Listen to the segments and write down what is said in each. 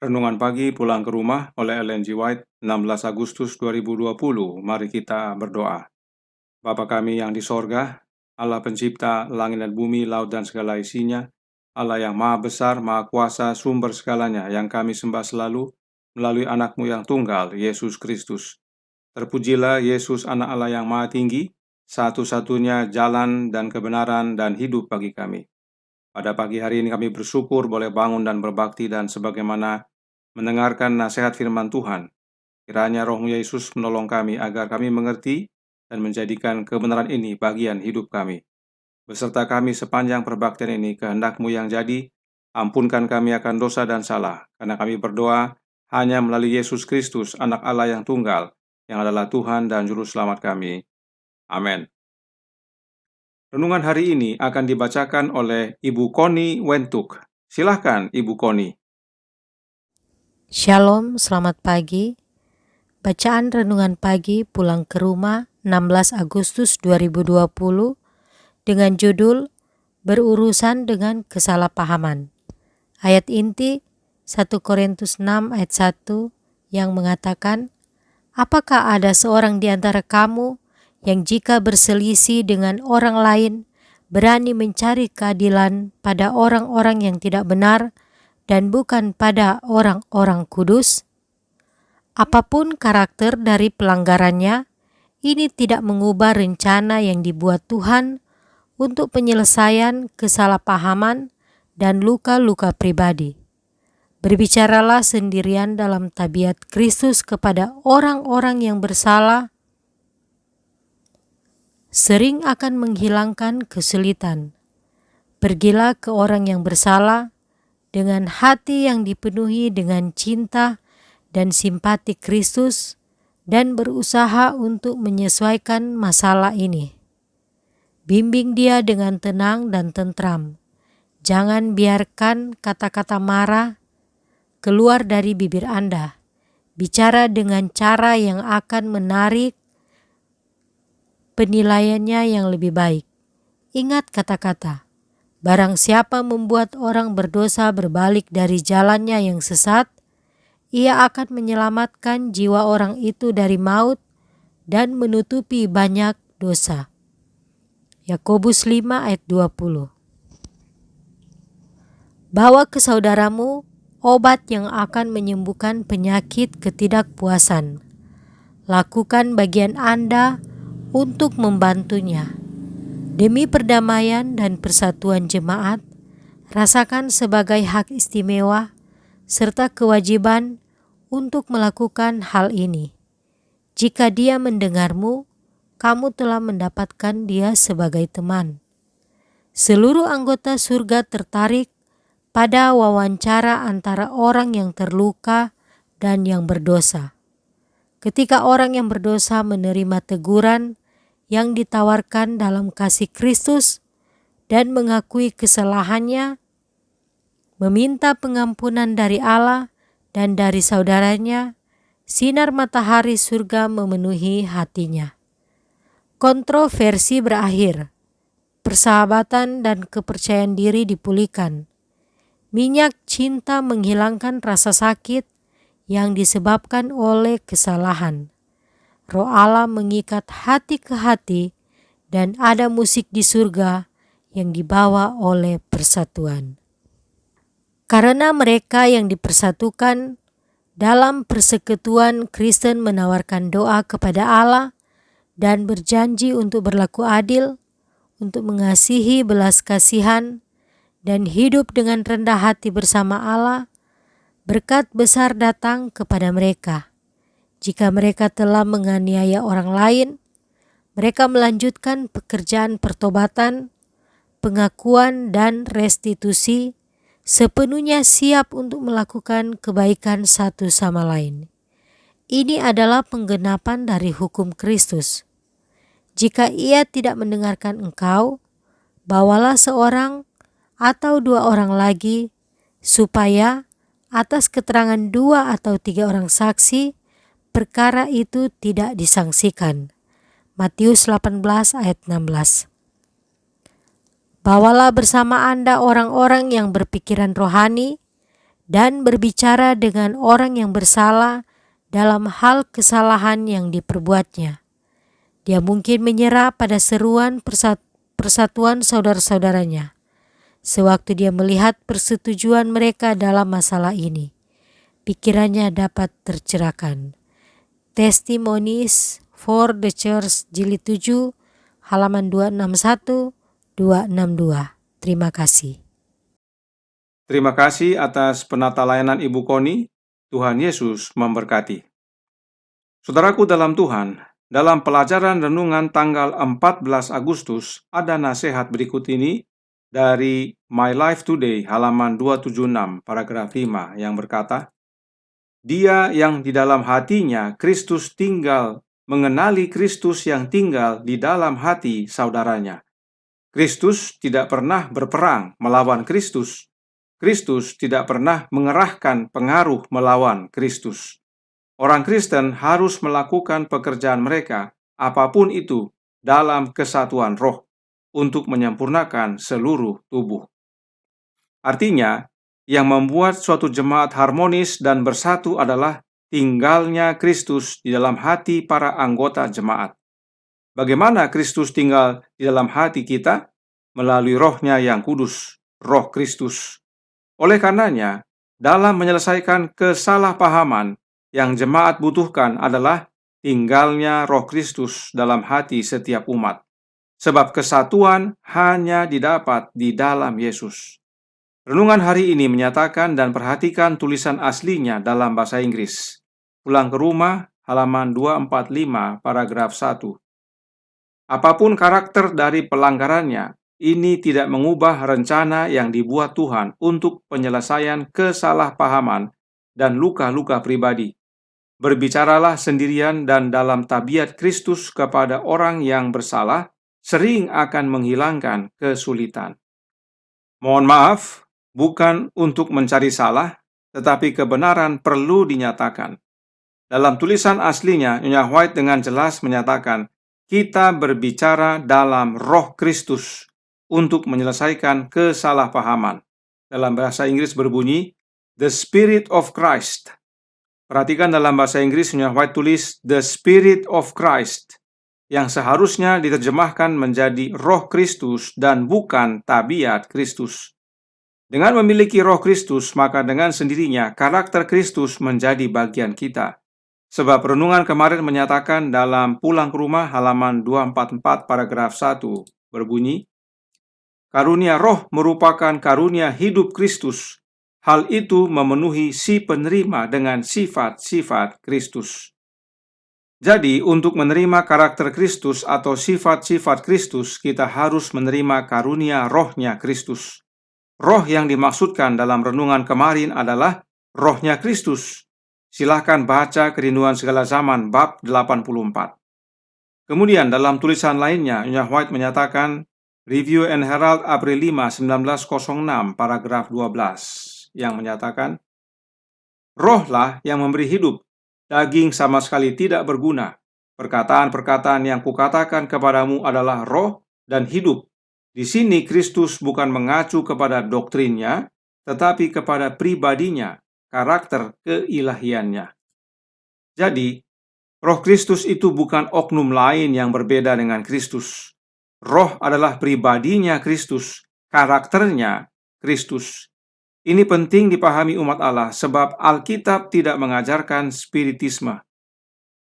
Renungan pagi pulang ke rumah oleh Ellen G. White, 16 Agustus 2020. Mari kita berdoa. Bapa kami yang di sorga, Allah pencipta langit dan bumi, laut dan segala isinya, Allah yang maha besar, maha kuasa, sumber segalanya, yang kami sembah selalu melalui anakmu yang tunggal, Yesus Kristus. Terpujilah Yesus, anak Allah yang maha tinggi, satu-satunya jalan dan kebenaran dan hidup bagi kami. Pada pagi hari ini kami bersyukur boleh bangun dan berbakti dan sebagaimana mendengarkan nasihat firman Tuhan. Kiranya Roh Yesus menolong kami agar kami mengerti dan menjadikan kebenaran ini bagian hidup kami. Beserta kami sepanjang perbaktian ini, kehendak-Mu yang jadi, ampunkan kami akan dosa dan salah, karena kami berdoa hanya melalui Yesus Kristus, anak Allah yang tunggal, yang adalah Tuhan dan Juru Selamat kami. Amin. Renungan hari ini akan dibacakan oleh Ibu Connie Wentuk. Silahkan Ibu Connie. Shalom, selamat pagi. Bacaan renungan pagi pulang ke rumah 16 Agustus 2020 dengan judul Berurusan dengan Kesalahpahaman. Ayat inti 1 Korintus 6 ayat 1 yang mengatakan, apakah ada seorang di antara kamu yang jika berselisih dengan orang lain berani mencari keadilan pada orang-orang yang tidak benar dan bukan pada orang-orang kudus? Apapun karakter dari pelanggarannya, ini tidak mengubah rencana yang dibuat Tuhan untuk penyelesaian kesalahpahaman dan luka-luka pribadi. Berbicaralah sendirian dalam tabiat Kristus kepada orang-orang yang bersalah, sering akan menghilangkan kesulitan. Pergilah ke orang yang bersalah dengan hati yang dipenuhi dengan cinta dan simpati Kristus dan berusaha untuk menyesuaikan masalah ini. Bimbing dia dengan tenang dan tentram. Jangan biarkan kata-kata marah keluar dari bibir Anda. Bicara dengan cara yang akan menarik penilaiannya yang lebih baik. Ingat kata-kata, barang siapa membuat orang berdosa berbalik dari jalannya yang sesat, ia akan menyelamatkan jiwa orang itu dari maut dan menutupi banyak dosa. Yakobus 5 ayat 20. Bawa ke saudaramu obat yang akan menyembuhkan penyakit ketidakpuasan. Lakukan bagian Anda untuk membantunya. Demi perdamaian dan persatuan jemaat, rasakan sebagai hak istimewa serta kewajiban untuk melakukan hal ini. Jika dia mendengarmu, kamu telah mendapatkan dia sebagai teman. Seluruh anggota surga tertarik pada wawancara antara orang yang terluka dan yang berdosa. Ketika orang yang berdosa menerima teguran yang ditawarkan dalam kasih Kristus dan mengakui kesalahannya, meminta pengampunan dari Allah dan dari saudaranya, sinar matahari surga memenuhi hatinya. Kontroversi berakhir, persahabatan dan kepercayaan diri dipulihkan. Minyak cinta menghilangkan rasa sakit yang disebabkan oleh kesalahan. Roh Allah mengikat hati ke hati dan ada musik di surga yang dibawa oleh persatuan. Karena mereka yang dipersatukan dalam persekutuan, Kristen menawarkan doa kepada Allah dan berjanji untuk berlaku adil, untuk mengasihi belas kasihan, dan hidup dengan rendah hati bersama Allah. Berkat besar datang kepada mereka. Jika mereka telah menganiaya orang lain, mereka melanjutkan pekerjaan pertobatan, pengakuan, dan restitusi, sepenuhnya siap untuk melakukan kebaikan satu sama lain. Ini adalah penggenapan dari hukum Kristus. Jika ia tidak mendengarkan engkau, bawalah seorang atau dua orang lagi, supaya atas keterangan 2 atau 3 orang saksi, perkara itu tidak disangsikan. Matius 18 ayat 16. Bawalah bersama Anda orang-orang yang berpikiran rohani dan berbicara dengan orang yang bersalah dalam hal kesalahan yang diperbuatnya. Dia mungkin menyerah pada seruan persatuan saudara-saudaranya, sewaktu dia melihat persetujuan mereka dalam masalah ini. Pikirannya dapat tercerahkan. Testimonies for the Church Jilid 7, halaman 261-262. Terima kasih. Terima kasih atas penata layanan Ibu Koni. Tuhan Yesus memberkati. Saudaraku dalam Tuhan, dalam pelajaran renungan tanggal 14 Agustus, ada nasihat berikut ini dari My Life Today, halaman 276, paragraf 5, yang berkata, Dia yang di dalam hatinya Kristus tinggal, mengenali Kristus yang tinggal di dalam hati saudaranya. Kristus tidak pernah berperang melawan Kristus. Kristus tidak pernah mengerahkan pengaruh melawan Kristus. Orang Kristen harus melakukan pekerjaan mereka, apapun itu, dalam kesatuan roh, untuk menyempurnakan seluruh tubuh. Artinya, yang membuat suatu jemaat harmonis dan bersatu adalah tinggalnya Kristus di dalam hati para anggota jemaat. Bagaimana Kristus tinggal di dalam hati kita? Melalui Roh-Nya yang kudus, Roh Kristus. Oleh karenanya, dalam menyelesaikan kesalahpahaman, yang jemaat butuhkan adalah tinggalnya Roh Kristus dalam hati setiap umat. Sebab kesatuan hanya didapat di dalam Yesus. Renungan hari ini menyatakan dan perhatikan tulisan aslinya dalam bahasa Inggris. Pulang ke rumah, halaman 245, paragraf 1. Apapun karakter dari pelanggarannya, ini tidak mengubah rencana yang dibuat Tuhan untuk penyelesaian kesalahpahaman dan luka-luka pribadi. Berbicaralah sendirian dan dalam tabiat Kristus kepada orang yang bersalah sering akan menghilangkan kesulitan. Mohon maaf, bukan untuk mencari salah, tetapi kebenaran perlu dinyatakan. Dalam tulisan aslinya, Nyonya White dengan jelas menyatakan, kita berbicara dalam Roh Kristus untuk menyelesaikan kesalahpahaman. Dalam bahasa Inggris berbunyi, The Spirit of Christ. Perhatikan dalam bahasa Inggris, Nyonya White tulis The Spirit of Christ, yang seharusnya diterjemahkan menjadi Roh Kristus dan bukan tabiat Kristus. Dengan memiliki Roh Kristus, maka dengan sendirinya karakter Kristus menjadi bagian kita. Sebab renungan kemarin menyatakan dalam Pulang ke Rumah halaman 244 paragraf 1 berbunyi, Karunia Roh merupakan karunia hidup Kristus. Hal itu memenuhi si penerima dengan sifat-sifat Kristus. Jadi, untuk menerima karakter Kristus atau sifat-sifat Kristus, kita harus menerima karunia Roh-Nya Kristus. Roh yang dimaksudkan dalam renungan kemarin adalah Roh-Nya Kristus. Silahkan baca Kerinduan Segala Zaman bab 84. Kemudian dalam tulisan lainnya, Nyonya White menyatakan Review and Herald April 5, 1906, paragraf 12. Yang menyatakan, Rohlah yang memberi hidup, daging sama sekali tidak berguna. Perkataan-perkataan yang kukatakan kepadamu adalah roh dan hidup. Di sini Kristus bukan mengacu kepada doktrinnya, tetapi kepada pribadinya, karakter keilahiannya. Jadi, Roh Kristus itu bukan oknum lain yang berbeda dengan Kristus. Roh adalah pribadinya Kristus, karakternya Kristus. Ini penting dipahami umat Allah sebab Alkitab tidak mengajarkan spiritisme.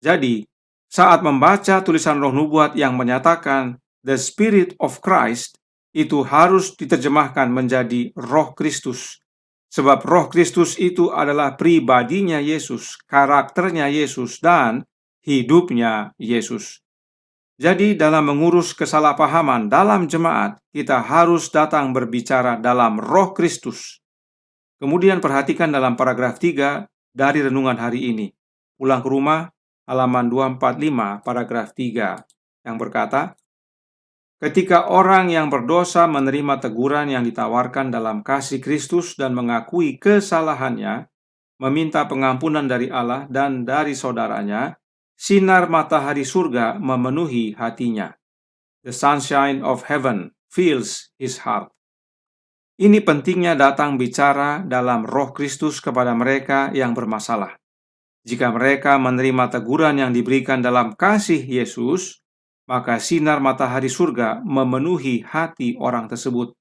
Jadi, saat membaca tulisan Roh Nubuat yang menyatakan The Spirit of Christ, itu harus diterjemahkan menjadi Roh Kristus. Sebab Roh Kristus itu adalah pribadinya Yesus, karakternya Yesus, dan hidupnya Yesus. Jadi dalam mengurus kesalahpahaman dalam jemaat, kita harus datang berbicara dalam Roh Kristus. Kemudian perhatikan dalam paragraf 3 dari renungan hari ini. Pulang ke rumah, halaman 245, paragraf 3, yang berkata, Ketika orang yang berdosa menerima teguran yang ditawarkan dalam kasih Kristus dan mengakui kesalahannya, meminta pengampunan dari Allah dan dari saudaranya, sinar matahari surga memenuhi hatinya. The sunshine of heaven fills his heart. Ini pentingnya datang bicara dalam Roh Kristus kepada mereka yang bermasalah. Jika mereka menerima teguran yang diberikan dalam kasih Yesus, maka sinar matahari surga memenuhi hati orang tersebut.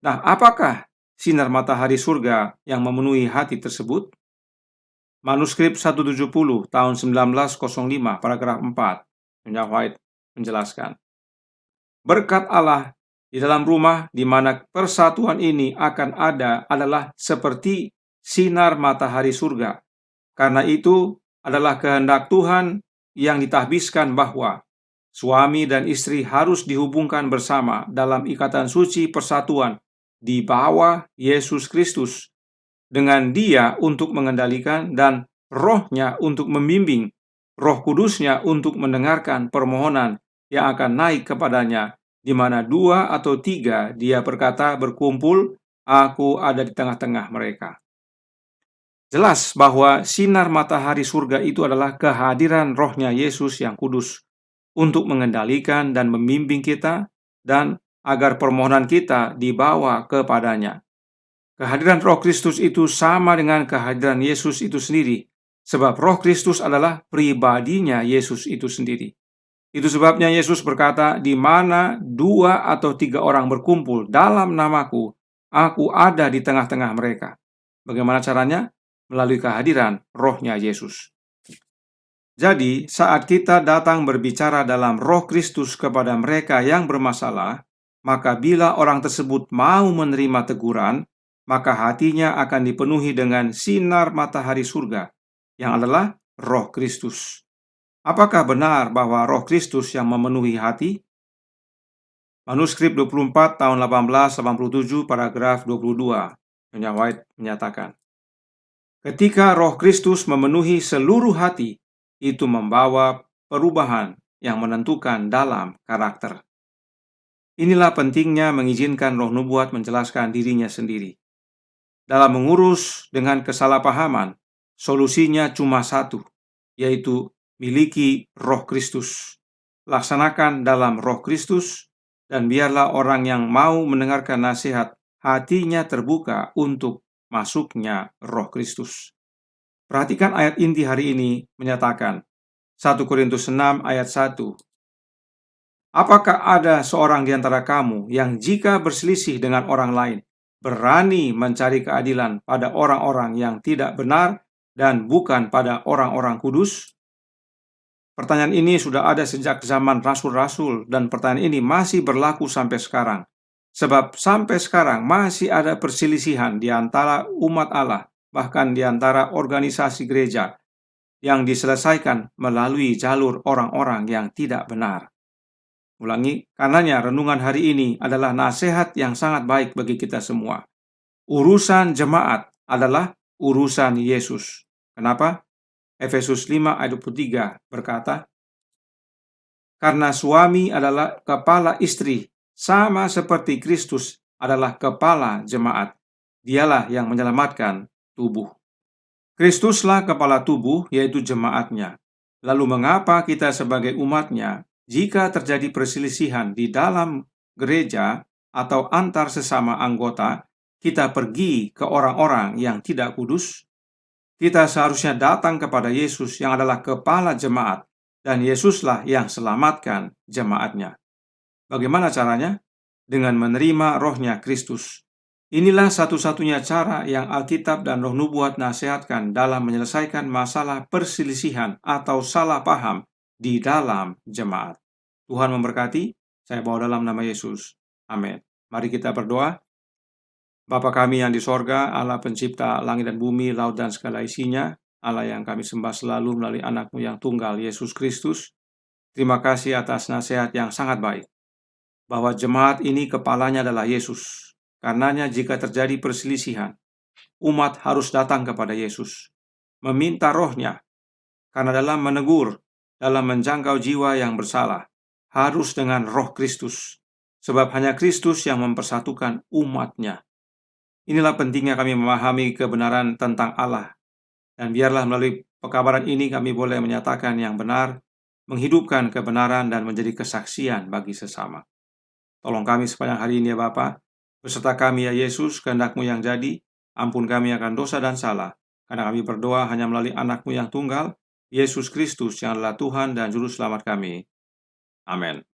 Nah, apakah sinar matahari surga yang memenuhi hati tersebut? Manuskrip 170 tahun 1905 paragraf 4, Nyonya White menjelaskan. Berkat Allah di dalam rumah di mana persatuan ini akan ada adalah seperti sinar matahari surga. Karena itu adalah kehendak Tuhan yang ditahbiskan bahwa suami dan istri harus dihubungkan bersama dalam ikatan suci persatuan di bawah Yesus Kristus, dengan Dia untuk mengendalikan dan Roh-Nya untuk membimbing, Roh Kudus-Nya untuk mendengarkan permohonan yang akan naik kepadanya, di mana 2 atau 3 Dia berkata berkumpul, aku ada di tengah-tengah mereka. Jelas bahwa sinar matahari surga itu adalah kehadiran Roh-Nya Yesus yang kudus untuk mengendalikan dan membimbing kita dan agar permohonan kita dibawa kepadanya. Kehadiran Roh Kristus itu sama dengan kehadiran Yesus itu sendiri, sebab Roh Kristus adalah pribadinya Yesus itu sendiri. Itu sebabnya Yesus berkata, di mana 2 atau 3 orang berkumpul dalam namaku, aku ada di tengah-tengah mereka. Bagaimana caranya? Melalui kehadiran Roh-Nya Yesus. Jadi, saat kita datang berbicara dalam Roh Kristus kepada mereka yang bermasalah, maka bila orang tersebut mau menerima teguran, maka hatinya akan dipenuhi dengan sinar matahari surga, yang adalah Roh Kristus. Apakah benar bahwa Roh Kristus yang memenuhi hati? Manuskrip 24 tahun 1887 paragraf 22, Nyonya White menyatakan, ketika Roh Kristus memenuhi seluruh hati, itu membawa perubahan yang menentukan dalam karakter. Inilah pentingnya mengizinkan Roh Nubuat menjelaskan dirinya sendiri. Dalam mengurus dengan kesalahpahaman, solusinya cuma satu, yaitu miliki Roh Kristus. Laksanakan dalam Roh Kristus, dan biarlah orang yang mau mendengarkan nasihat, hatinya terbuka untuk masuknya Roh Kristus. Perhatikan ayat inti hari ini menyatakan, 1 Korintus 6 ayat 1. Apakah ada seorang di antara kamu yang jika berselisih dengan orang lain, berani mencari keadilan pada orang-orang yang tidak benar dan bukan pada orang-orang kudus? Pertanyaan ini sudah ada sejak zaman rasul-rasul, dan pertanyaan ini masih berlaku sampai sekarang. Sebab sampai sekarang masih ada perselisihan di antara umat Allah, bahkan di antara organisasi gereja, yang diselesaikan melalui jalur orang-orang yang tidak benar. Ulangi, karenanya renungan hari ini adalah nasihat yang sangat baik bagi kita semua. Urusan jemaat adalah urusan Yesus. Kenapa? Efesus 5 ayat 23 berkata, karena suami adalah kepala istri, sama seperti Kristus adalah kepala jemaat. Dialah yang menyelamatkan tubuh. Kristuslah kepala tubuh, yaitu jemaatnya. Lalu mengapa kita sebagai umatnya, jika terjadi perselisihan di dalam gereja atau antar sesama anggota, kita pergi ke orang-orang yang tidak kudus? Kita seharusnya datang kepada Yesus yang adalah kepala jemaat, dan Yesuslah yang selamatkan jemaatnya. Bagaimana caranya? Dengan menerima Roh-Nya Kristus. Inilah satu-satunya cara yang Alkitab dan Roh Nubuat nasihatkan dalam menyelesaikan masalah perselisihan atau salah paham di dalam jemaat. Tuhan memberkati, saya bawa dalam nama Yesus. Amin. Mari kita berdoa. Bapa kami yang di sorga, Allah pencipta langit dan bumi, laut dan segala isinya, Allah yang kami sembah selalu melalui anak-Mu yang tunggal, Yesus Kristus. Terima kasih atas nasihat yang sangat baik, bahwa jemaat ini kepalanya adalah Yesus. Karenanya jika terjadi perselisihan, umat harus datang kepada Yesus, meminta Roh-Nya, karena dalam menegur, dalam menjangkau jiwa yang bersalah, harus dengan Roh Kristus, sebab hanya Kristus yang mempersatukan umat-Nya. Inilah pentingnya kami memahami kebenaran tentang Allah, dan biarlah melalui pekabaran ini kami boleh menyatakan yang benar, menghidupkan kebenaran dan menjadi kesaksian bagi sesama. Tolong kami sepanjang hari ini ya Bapa, Beserta kami ya Yesus, kehendak-Mu yang jadi, ampun kami akan dosa dan salah, karena kami berdoa hanya melalui anak-Mu yang tunggal, Yesus Kristus yang adalah Tuhan dan Juru Selamat kami. Amin.